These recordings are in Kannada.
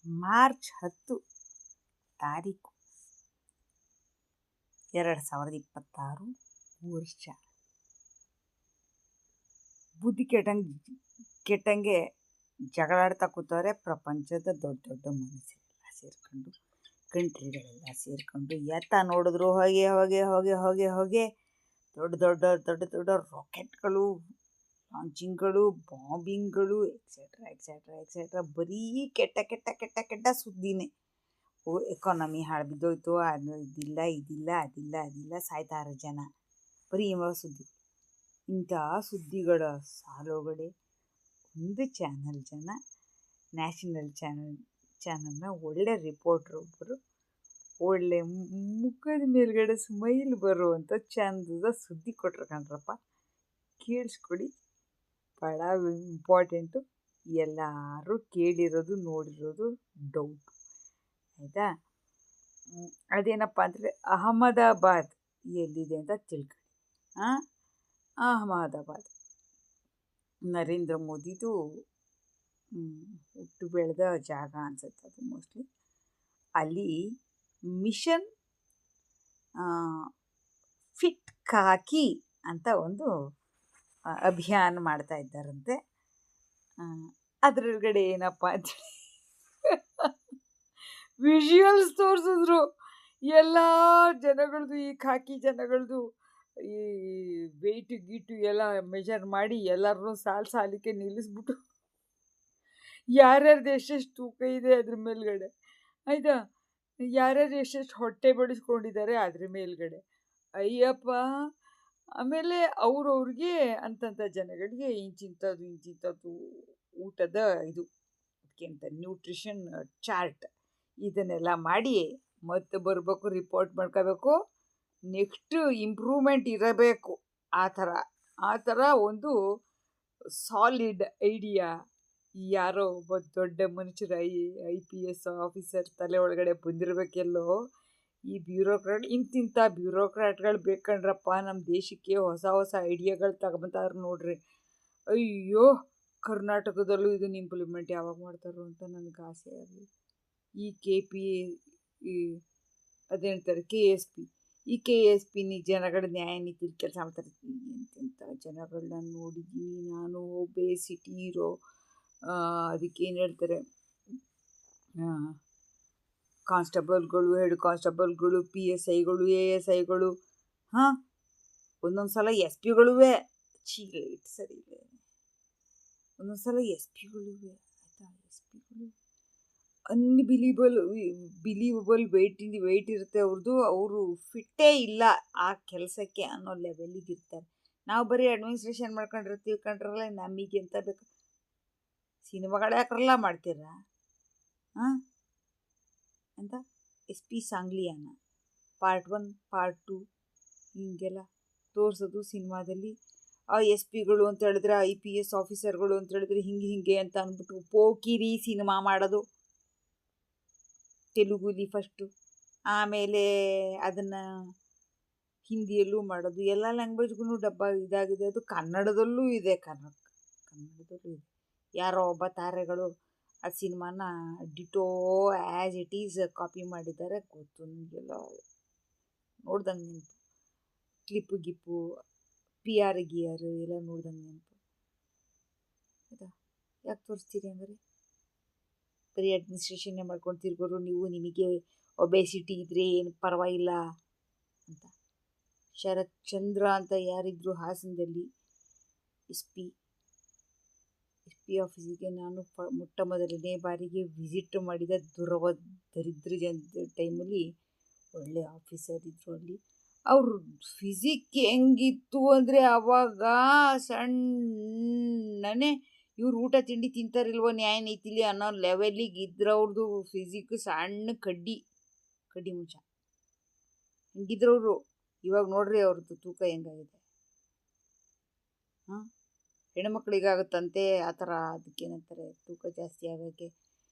ಮಾರ್ಚ್ 10 ತಾರೀಕು 2026 ವರ್ಷ. ಬುದ್ಧಿ ಕೆಟ್ಟಂಗೆ ಜಗಳಾಡ್ತಾ ಕೂತವ್ರೆ ಪ್ರಪಂಚದ ದೊಡ್ಡ ದೊಡ್ಡ ಮನುಷ್ಯರೆಲ್ಲ ಸೇರ್ಕೊಂಡು, ಕಂಟ್ರಿಗಳೆಲ್ಲ ಸೇರ್ಕೊಂಡು. ಎತ್ತ ನೋಡಿದ್ರು ಹೊಗೆ ಹೊಗೆ ಹೊಗೆ ಹೊಗೆ ಹೊಗೆ, ದೊಡ್ಡ ದೊಡ್ಡ ದೊಡ್ಡ ದೊಡ್ಡ ರಾಕೆಟ್ಗಳು, ಲಾಂಚಿಂಗ್ಗಳು, ಬಾಂಬಿಂಗ್ಗಳು, ಎಕ್ಸೆಟ್ರಾ ಎಕ್ಸೆಟ್ರಾ ಎಕ್ಸೆಟ್ರಾ. ಬರೀ ಕೆಟ್ಟ ಕೆಟ್ಟ ಕೆಟ್ಟ ಕೆಟ್ಟ ಸುದ್ದಿನೇ. ಎಕಾನಮಿ ಹಾಳು ಬಿದ್ದೋಯ್ತು, ಅದು ಇದಿಲ್ಲ ಇದಿಲ್ಲ ಅದಿಲ್ಲ ಅದಿಲ್ಲ, ಸಾಯ್ತಾರೆ ಜನ, ಬರೀ ಇವ ಸುದ್ದಿ. ಇಂಥ ಸುದ್ದಿಗಳ ಸಾಲುಗಡೆ ಒಂದು ಚಾನಲ್ ಜನ, ನ್ಯಾಷನಲ್ ಚಾನಲ್ನ ಒಳ್ಳೆ ರಿಪೋರ್ಟ್ರ್ ಒಬ್ಬರು, ಒಳ್ಳೆ ಮುಖದ ಮೇಲ್ಗಡೆ ಸ್ಮೈಲ್ ಬರುವಂಥ ಚಂದದ ಸುದ್ದಿ ಕೊಟ್ರು ಕಣ್ರಪ್ಪ. ಕೇಳಿಸ್ಕೊಡಿ, ಭಾಳ ಇಂಪಾರ್ಟೆಂಟು. ಎಲ್ಲರೂ ಕೇಳಿರೋದು ನೋಡಿರೋದು ಡೌಟು, ಆಯಿತಾ? ಅದೇನಪ್ಪ ಅಂದರೆ ಅಹಮದಾಬಾದ್ ಎಲ್ಲಿದೆ ಅಂತ ತಿಳ್ಕೊಳ್ಳಿ. ಅಹಮದಾಬಾದ್ ನರೇಂದ್ರ ಮೋದಿದು ಹುಟ್ಟು ಬೆಳೆದ ಜಾಗ ಅನ್ಸುತ್ತೆ ಅದು ಮೋಸ್ಟ್ಲಿ. ಅಲ್ಲಿ ಮಿಷನ್ ಫಿಟ್ ಖಾಕಿ ಅಂತ ಒಂದು ಅಭಿಯಾನ ಮಾಡ್ತಾ ಇದ್ದಾರಂತೆ. ಅದರೊಳಗಡೆ ಏನಪ್ಪ ಅಂತೇಳಿ ವಿಜುವಲ್ಸ್ ತೋರಿಸಿದ್ರು. ಎಲ್ಲ ಜನಗಳದ್ದು, ಈ ಖಾಕಿ ಜನಗಳದ್ದು ಈ ವೆಯ್ಟು ಗೀಟು ಎಲ್ಲ ಮೆಜರ್ ಮಾಡಿ ಎಲ್ಲರನ್ನೂ ಸಾಲಿಗೆ ನಿಲ್ಲಿಸ್ಬಿಟ್ಟು ಯಾರ್ಯಾರ್ದು ಎಷ್ಟೆಷ್ಟು ತೂಕ ಇದೆ ಅದ್ರ ಮೇಲ್ಗಡೆ, ಆಯಿತಾ? ಯಾರ್ಯಾರು ಎಷ್ಟೆಷ್ಟು ಹೊಟ್ಟೆ ಬಡಿಸ್ಕೊಂಡಿದ್ದಾರೆ ಅದ್ರ ಮೇಲ್ಗಡೆ, ಅಯ್ಯಪ್ಪ. ಆಮೇಲೆ ಅವ್ರವ್ರಿಗೆ ಅಂತಂಥ ಜನಗಳಿಗೆ ಇಂಚಿಂಥದ್ದು ಊಟದ ಇದು ಅಂತ ನ್ಯೂಟ್ರಿಷನ್ ಚಾರ್ಟ್ ಇದನ್ನೆಲ್ಲ ಮಾಡಿ ಮತ್ತೆ ಬರಬೇಕು, ರಿಪೋರ್ಟ್ ಮಾಡ್ಕೋಬೇಕು, ನೆಕ್ಸ್ಟ್ ಇಂಪ್ರೂವ್ಮೆಂಟ್ ಇರಬೇಕು. ಆ ಥರ ಒಂದು ಸಾಲಿಡ್ ಐಡಿಯಾ ಯಾರೋ ಒಬ್ಬ ದೊಡ್ಡ ಮನುಷ್ಯರು IPS ಆಫೀಸರ್ ತಲೆ ಒಳಗಡೆ ಬಂದಿರಬೇಕೆಲ್ಲೋ. ಈ ಇಂತಿಂಥ ಬ್ಯೂರೋಕ್ರಾಟ್ಗಳು ಬೇಕಂಡ್ರಪ್ಪ ನಮ್ಮ ದೇಶಕ್ಕೆ. ಹೊಸ ಹೊಸ ಐಡಿಯಾಗಳು ತಗೊಂತಾರೆ ನೋಡ್ರಿ. ಅಯ್ಯೋ, ಕರ್ನಾಟಕದಲ್ಲೂ ಇದನ್ನು ಇಂಪ್ಲಿಮೆಂಟ್ ಯಾವಾಗ ಮಾಡ್ತಾರೋ ಅಂತ ನನಗೆ ಆಸೆ ಆಗಲಿ. ಈ ಅದೇಳ್ತಾರೆ KSP, ಈ KSP ಜನಗಳ ನ್ಯಾಯ ನೀತಿಲಿ ಕೆಲಸ ಮಾಡ್ತಾರೆ. ಎಂತೆಂಥ ಜನಗಳನ್ನ ನೋಡಿದ್ದೀನಿ ನಾನು. ಒಬೇಸಿಟಿ ಇರೋ, ಅದಕ್ಕೇನು ಹೇಳ್ತಾರೆ, ಕಾನ್ಸ್ಟೇಬಲ್ಗಳು, ಹೆಡ್ ಕಾನ್ಸ್ಟೇಬಲ್ಗಳು, PSIಗಳು, ASIಗಳು, ಒಂದೊಂದು ಸಲ SP ಗಳೂ ಸರಿ ಇದೆ, ಒಂದೊಂದು ಸಲ SP ಗಳೂ ಆಯಿತಾ. SP ಬಿಲೀವಬಲ್ ವೆಯ್ಟ್ ಇರುತ್ತೆ ಅವ್ರದ್ದು. ಅವರು ಫಿಟ್ಟೇ ಇಲ್ಲ ಆ ಕೆಲಸಕ್ಕೆ ಅನ್ನೋ ಲೆವೆಲಿಗೆ ಇರ್ತಾರೆ. ನಾವು ಬರೀ ಅಡ್ಮಿನಿಸ್ಟ್ರೇಷನ್ ಮಾಡ್ಕೊಂಡಿರ್ತೀವಿ ಕಂಡ್ರಲ್ಲ, ನಮಗೆ ಎಂತ ಬೇಕು? ಸಿನಿಮಾಗಳು ಯಾಕ್ರಲ್ಲ ಮಾಡ್ತೀರಾ ಅಂತ. SP ಸಾಂಗ್ಲಿಯಾನ ಪಾರ್ಟ್ 1 ಪಾರ್ಟ್ 2 ಹೀಗೆಲ್ಲ ತೋರಿಸೋದು ಸಿನಿಮಾದಲ್ಲಿ. ಆ SP ಅಂತ ಹೇಳಿದ್ರೆ, IPS ಆಫೀಸರ್ಗಳು ಅಂತ ಹೇಳಿದ್ರೆ ಹಿಂಗೆ ಅಂತ ಅಂದ್ಬಿಟ್ಟು ಪೋಕಿರಿ ಸಿನಿಮಾ ಮಾಡೋದು ತೆಲುಗುಲಿ ಫಸ್ಟು, ಆಮೇಲೆ ಅದನ್ನು ಹಿಂದಿಯಲ್ಲೂ ಮಾಡೋದು. ಎಲ್ಲ ಲ್ಯಾಂಗ್ವೇಜ್ಗೂ ಇದಾಗಿದೆ. ಅದು ಕನ್ನಡದಲ್ಲೂ ಇದೆ. ಕನ್ನಡದಲ್ಲೂ ಇದೆ. ಯಾರೋ ಒಬ್ಬ ತಾರೆಗಳು ಆ ಸಿನಿಮಾನ ditto as it is copy ಮಾಡಿದ್ದಾರೆ. ಗೊತ್ತು ನಿಮಗೆಲ್ಲ, ನೋಡ್ದಂಗೆ ನೆನಪು. ಕ್ಲಿಪ್ಪು ಗಿಪ್ಪು PR ಎಲ್ಲ ನೋಡ್ದಂಗೆ ನೆನಪು, ಆಯಿತಾ? ಯಾಕೆ ತೋರಿಸ್ತೀರಿ ಹಂಗಾರೆ? ಬರೀ ಅಡ್ಮಿನಿಸ್ಟ್ರೇಷನ್ನೇ ಮಾಡ್ಕೊಂಡು ತಿರ್ಗೋರು ನೀವು. ನಿಮಗೆ ಒಬೇಸಿಟಿ ಇದ್ದರೆ ಏನು ಪರವಾಗಿಲ್ಲ ಅಂತ. ಶರತ್ ಚಂದ್ರ ಅಂತ ಯಾರಿದ್ರು ಹಾಸನದಲ್ಲಿ SP ಆಫೀಸಿಗೆ ನಾನು ಮೊಟ್ಟ ಮೊದಲನೇ ಬಾರಿಗೆ ವಿಸಿಟ್ ಮಾಡಿದ ದರಿದ್ರ ಟೈಮಲ್ಲಿ ಒಳ್ಳೆ ಆಫೀಸರ್ ಇದ್ದರು ಅಲ್ಲಿ. ಅವ್ರ ಫಿಸಿಕ್ ಹೆಂಗಿತ್ತು ಅಂದರೆ, ಅವಾಗ ಸಣ್ಣನೇ ಇವ್ರು ಊಟ ತಿಂಡಿ ತಿಂತಾರಿಲ್ವೋ ನ್ಯಾಯ ನೀತಿಲಿ ಅನ್ನೋ ಲೆವೆಲಿಗೆ ಇದ್ರೆ ಅವ್ರದ್ದು ಫಿಸಿಕ್. ಸಣ್ಣ ಕಡ್ಡಿ ಮುಂಚ ಹಿಂಗಿದ್ರವರು. ಇವಾಗ ನೋಡ್ರಿ ಅವ್ರದ್ದು ತೂಕ ಹೆಂಗಾಗಿದೆ. ಹೆಣ್ಮಕ್ಳಿಗಾಗುತ್ತಂತೆ ಆ ಥರ. ಅದಕ್ಕೇನಂತಾರೆ, ತೂಕ ಜಾಸ್ತಿ ಆಗೋಕ್ಕೆ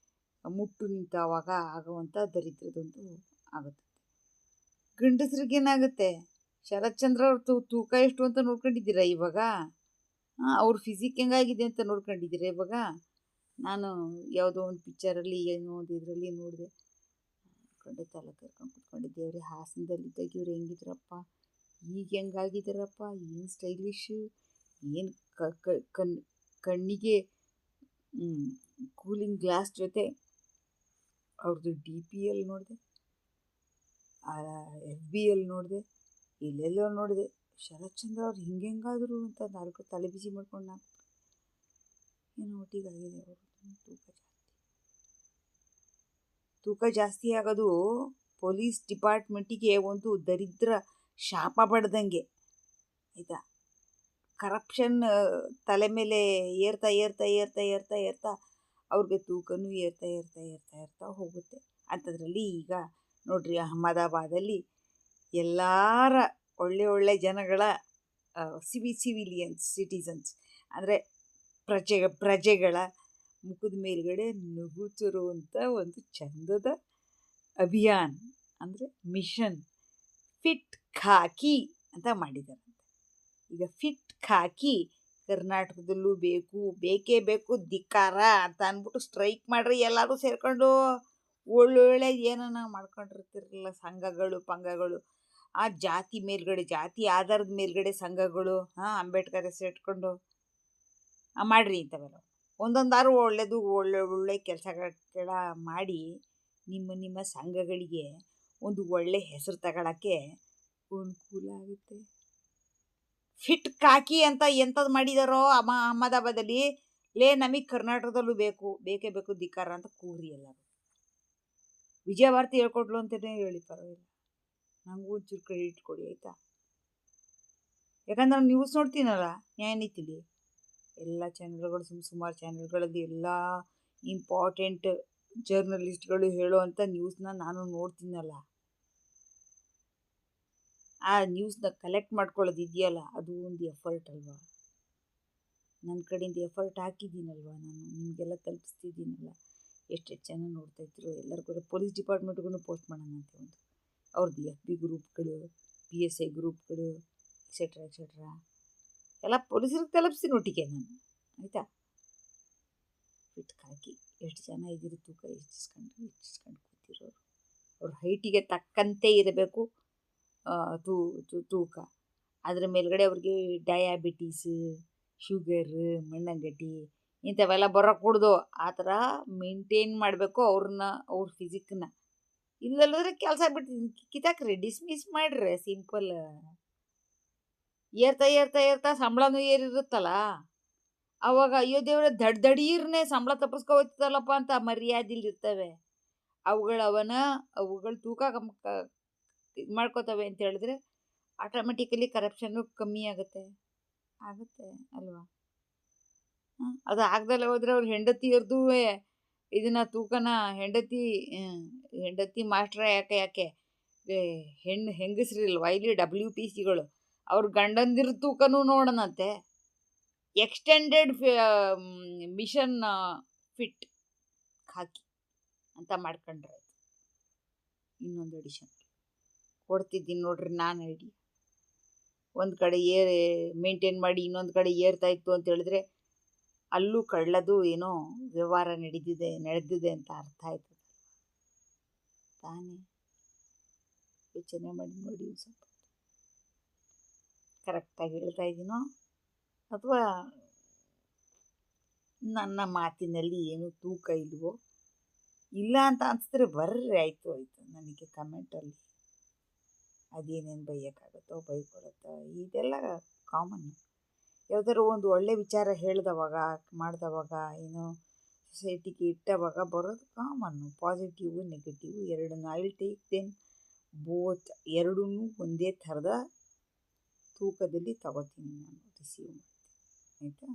ಮುಟ್ಟು ನಿಂತಾವಾಗ ಆಗುವಂಥ ದರಿದ್ರದೊಂದು ಆಗುತ್ತೆ. ಗಂಡಸ್ರಿಗೇನಾಗುತ್ತೆ? ಶರತ್ ಚಂದ್ರ ಅವ್ರ ತೂಕ ಎಷ್ಟು ಅಂತ ನೋಡ್ಕೊಂಡಿದ್ದೀರಾ ಇವಾಗ? ಅವ್ರ ಫಿಸಿಕ್ ಹೆಂಗಾಗಿದೆ ಅಂತ ನೋಡ್ಕೊಂಡಿದ್ದೀರಾ ಇವಾಗ? ನಾನು ಯಾವುದೋ ಒಂದು ಪಿಕ್ಚರಲ್ಲಿ ಏನೋ ಒಂದು ಇದರಲ್ಲಿ ನೋಡಿದೆ. ಕಡೆ ತಲೆ ಕರ್ಕೊಂಡು ಕೂತ್ಕೊಂಡಿದ್ದೇವ್ರಿ. ಹಾಸನದಲ್ಲಿದ್ದಾಗ ಇವ್ರು ಹೆಂಗಿದ್ರಪ್ಪ, ಈಗ ಹೆಂಗಾಗಿದ್ದಾರಪ್ಪ, ಏನು ಸ್ಟೈಲಿಶು, ಏನು ಕಣ್ಣಿಗೆ ಕೂಲಿಂಗ್ ಗ್ಲಾಸ್ ಜೊತೆ ಅವ್ರದ್ದು DP ಅಲ್ಲಿ ನೋಡಿದೆ, FB ನೋಡಿದೆ, ಇಲ್ಲೆಲ್ಲೋ ನೋಡಿದೆ. ಶರತ್ ಚಂದ್ರ ಅವ್ರು ಹೆಂಗಾದ್ರು ಅಂತ ನಾಲ್ಕು ತಲೆ ಬಿಸಿ ಮಾಡ್ಕೊಂಡು ನಾನು ಏನು ಒಟ್ಟಿಗಾಗಿದೆ. ಅವರು ತೂಕ ಜಾಸ್ತಿ ಆಗೋದು ಪೊಲೀಸ್ ಡಿಪಾರ್ಟ್ಮೆಂಟಿಗೆ ಒಂದು ದರಿದ್ರ ಶಾಪ ಬಡ್ದಂಗೆ ಆಯಿತಾ. ಕರಪ್ಷನ್ ತಲೆ ಮೇಲೆ ಏರ್ತಾ ಏರ್ತಾ ಏರ್ತಾ ಏರ್ತಾ ಏರ್ತಾ ಅವ್ರಿಗೆ ತೂಕನೂ ಏರ್ತಾ ಏರ್ತಾ ಏರ್ತಾ ಏರ್ತಾ ಹೋಗುತ್ತೆ. ಅಂಥದ್ರಲ್ಲಿ ಈಗ ನೋಡ್ರಿ, ಅಹಮದಾಬಾದಲ್ಲಿ ಎಲ್ಲರ ಒಳ್ಳೆ ಜನಗಳ ಸಿಟಿಸನ್ಸ್ ಅಂದರೆ ಪ್ರಜೆಗಳ ಮುಖದ ಮೇಲ್ಗಡೆ ನಗು ತರುವಂಥ ಒಂದು ಚಂದದ ಅಭಿಯಾನ್ ಅಂದರೆ ಮಿಷನ್ ಫಿಟ್ ಖಾಕಿ ಅಂತ ಮಾಡಿದ್ದಾರೆ. ಈಗ ಫಿಟ್ ಖಾಕಿ ಕರ್ನಾಟಕದಲ್ಲೂ ಬೇಕೇ ಬೇಕು, ಧಿಕ್ಕಾರ ಅಂತ ಅಂದ್ಬಿಟ್ಟು ಸ್ಟ್ರೈಕ್ ಮಾಡ್ರಿ ಎಲ್ಲರೂ ಸೇರ್ಕೊಂಡು. ಒಳ್ಳೊಳ್ಳೆ ಏನನ್ನ ಮಾಡ್ಕೊಂಡಿರ್ತಿರಲಿಲ್ಲ ಸಂಘಗಳು ಪಂಗಗಳು, ಆ ಜಾತಿ ಮೇಲ್ಗಡೆ, ಜಾತಿ ಆಧಾರದ ಮೇಲ್ಗಡೆ ಸಂಘಗಳು, ಅಂಬೇಡ್ಕರ್ ಹೆಸರು ಇಟ್ಕೊಂಡು ಮಾಡಿರಿ ಇಂಥವೆಲ್ಲ. ಒಂದೊಂದಾರು ಒಳ್ಳೆ ಕೆಲಸಗಳ ಮಾಡಿ ನಿಮ್ಮ ಸಂಘಗಳಿಗೆ ಒಂದು ಒಳ್ಳೆ ಹೆಸರು ತಗೊಳಕ್ಕೆ ಅನುಕೂಲ ಆಗುತ್ತೆ. ಫಿಟ್ ಖಾಕಿ ಅಂತ ಎಂಥದ್ದು ಮಾಡಿದಾರೋ ಅಹಮದಾಬಾದಲ್ಲಿ, ನಮಗೆ ಕರ್ನಾಟಕದಲ್ಲೂ ಬೇಕೇ ಬೇಕು ಧಿಕ್ಕಾರ ಅಂತ ಕೂರಿ ಎಲ್ಲರೂ. ವಿಜಯಭಾರತಿ ಹೇಳ್ಕೊಟ್ಲು ಅಂತಲೇ ಹೇಳಿ, ಪರವಾಗಿಲ್ಲ, ನನಗೂ ಒಂಚೂರು ಕ್ರೆಡಿಟ್ ಕೊಡಿ ಆಯಿತಾ. ಯಾಕಂದ್ರೆ ನಾನು ನ್ಯೂಸ್ ನೋಡ್ತೀನಲ್ಲ ನ್ಯಾಯನೀತಿಲಿ, ಎಲ್ಲ ಚಾನೆಲ್ಗಳು ಸುಮಾರು ಚಾನೆಲ್ಗಳಲ್ಲಿ ಎಲ್ಲ ಇಂಪಾರ್ಟೆಂಟ್ ಜರ್ನಲಿಸ್ಟ್ಗಳು ಹೇಳೋವಂಥ ನ್ಯೂಸ್ನ ನಾನು ನೋಡ್ತೀನಲ್ಲ. ಆ ನ್ಯೂಸ್ನ ಕಲೆಕ್ಟ್ ಮಾಡ್ಕೊಳ್ಳೋದು ಇದೆಯಲ್ಲ, ಅದು ಒಂದು ಎಫರ್ಟ್ ಅಲ್ವಾ. ನನ್ನ ಕಡೆಯಿಂದ ಎಫರ್ಟ್ ಹಾಕಿದ್ದೀನಲ್ವ, ನಾನು ನಿಮಗೆಲ್ಲ ತಲುಪಿಸ್ತಿದ್ದೀನಲ್ಲ. ಎಷ್ಟೆಷ್ಟು ಜನ ನೋಡ್ತಾಯಿದ್ರು, ಎಲ್ಲರಿಗೂ ಪೊಲೀಸ್ ಡಿಪಾರ್ಟ್ಮೆಂಟ್ಗೂ ಪೋಸ್ಟ್ ಮಾಡೋಣ ಅಂತ ಒಂದು ಅವ್ರದ್ದು FB ಗ್ರೂಪ್ಗಳು, PSI ಗ್ರೂಪ್ಗಳು, ಎಕ್ಸೆಟ್ರಾ ಎಲ್ಲ ಪೊಲೀಸರಿಗೆ ತಲುಪಿಸ್ತೀನಿ ಒಟ್ಟಿಗೆ ನಾನು ಆಯಿತಾ. ಫಿಟ್ ಹಾಕಿ ಎಷ್ಟು ಜನ ಇದ್ದೀರಿ, ತೂಕ ಹೆಚ್ಚಿಸ್ಕೊಂಡು ಕೂತಿರೋರು, ಅವ್ರ ಹೈಟಿಗೆ ತಕ್ಕಂತೆ ಇರಬೇಕು ತೂಕ. ಅದ್ರ ಮೇಲ್ಗಡೆ ಅವ್ರಿಗೆ ಡಯಾಬಿಟೀಸು, ಶುಗರ್, ಮಣ್ಣಂಗಟ್ಟಿ ಇಂಥವೆಲ್ಲ ಬರೋಕೂಡ್ದು. ಆ ಥರ ಮೇಂಟೈನ್ ಮಾಡಬೇಕು ಅವ್ರ ಫಿಸಿಕ್ನ. ಇಲ್ಲದ್ರೆ ಕೆಲಸ ಬಿಟ್ಟು ಕಿತ್ತಾಕ್ರಿ, ಡಿಸ್ಮಿಸ್ ಮಾಡಿರಿ. ಸಿಂಪಲ್. ಏರ್ತಾ ಏರ್ತಾ ಏರ್ತಾ ಸಂಬಳನೂ ಏರಿರುತ್ತಲ್ಲ, ಅವಾಗ ಅಯ್ಯೋ ದೇವ್ರೆ ದಡೀರ್ನೇ ಸಂಬಳ ತಪ್ಪಿಸ್ಕೊ ಹೋಗ್ತದಲ್ಲಪ್ಪ ಅಂತ ಮರ್ಯಾದಿಲಿರ್ತವೆ. ಅವುಗಳು ತೂಕ ಇದು ಮಾಡ್ಕೋತವೆ ಅಂತ ಹೇಳಿದ್ರೆ ಆಟೋಮೆಟಿಕಲಿ ಕರಪ್ಷನ್ನು ಕಮ್ಮಿ ಆಗುತ್ತೆ ಅಲ್ವಾ. ಅದು ಆಗದಲ್ಲೇ ಹೋದರೆ ಅವ್ರ ಹೆಂಡತಿಯರ್ದು ಇದನ್ನ ತೂಕನ ಹೆಂಡತಿ ಮಾಸ್ಟ್ರ ಯಾಕೆ ಹೆಂಗಸ್ರಿಲ್ವಾ ಇಲ್ಲಿ WPCಗಳು, ಅವ್ರ ಗಂಡಂದಿರ ತೂಕನೂ ನೋಡೋಣಂತೆ. ಎಕ್ಸ್ಟೆಂಡೆಡ್ ಮಿಷನ್ ಫಿಟ್ ಖಾಕಿ ಅಂತ ಮಾಡ್ಕೊಂಡ್ರೆ ಇನ್ನೊಂದು ಎಡಿಷನ್ ಕೊಡ್ತಿದ್ದೀನಿ ನೋಡ್ರಿ ನಾನು ಐಡಿ. ಒಂದು ಕಡೆ ಮೇಂಟೈನ್ ಮಾಡಿ ಇನ್ನೊಂದು ಕಡೆ ಏರ್ತಾ ಇತ್ತು ಅಂತ ಹೇಳಿದ್ರೆ ಅಲ್ಲೂ ಕಳ್ಳದು ಏನೋ ವ್ಯವಹಾರ ನಡೆದಿದೆ ಅಂತ ಅರ್ಥ ಆಯ್ತದೆ ತಾನೇ. ಯೋಚನೆ ಮಾಡಿ ನೋಡಿ, ಸ್ವಲ್ಪ ಕರೆಕ್ಟಾಗಿ ಹೇಳ್ತಾ ಇದ್ದೀನೋ ಅಥವಾ ನನ್ನ ಮಾತಿನಲ್ಲಿ ಏನು ತೂಕ ಇಲ್ವೋ? ಇಲ್ಲ ಅಂತ ಅನಿಸಿದ್ರೆ ಬರ್ರಿ, ಆಯಿತು ನನಗೆ ಕಮೆಂಟಲ್ಲಿ ಅದೇನೇನು ಬೈಯೋಕ್ಕಾಗುತ್ತೋ ಬೈಕೊಳುತ್ತೋ, ಇದೆಲ್ಲ ಕಾಮನ್ನು. ಯಾವುದಾದ್ರು ಒಂದು ಒಳ್ಳೆ ವಿಚಾರ ಹೇಳಿದವಾಗ ಮಾಡಿದವಾಗ ಏನೋ ಸೊಸೈಟಿಗೆ ಇಟ್ಟವಾಗ ಬರೋದು ಕಾಮನ್ನು. ಪಾಸಿಟಿವ್ ನೆಗೆಟಿವ್ ಎರಡನ್ನೂ I will take them both, ಎರಡೂ ಒಂದೇ ಥರದ ತೂಕದಲ್ಲಿ ತಗೋತೀನಿ ನಾನು, ರಿಸೀವ್ ಮಾಡ್ತೀನಿ ಆಯಿತಾ.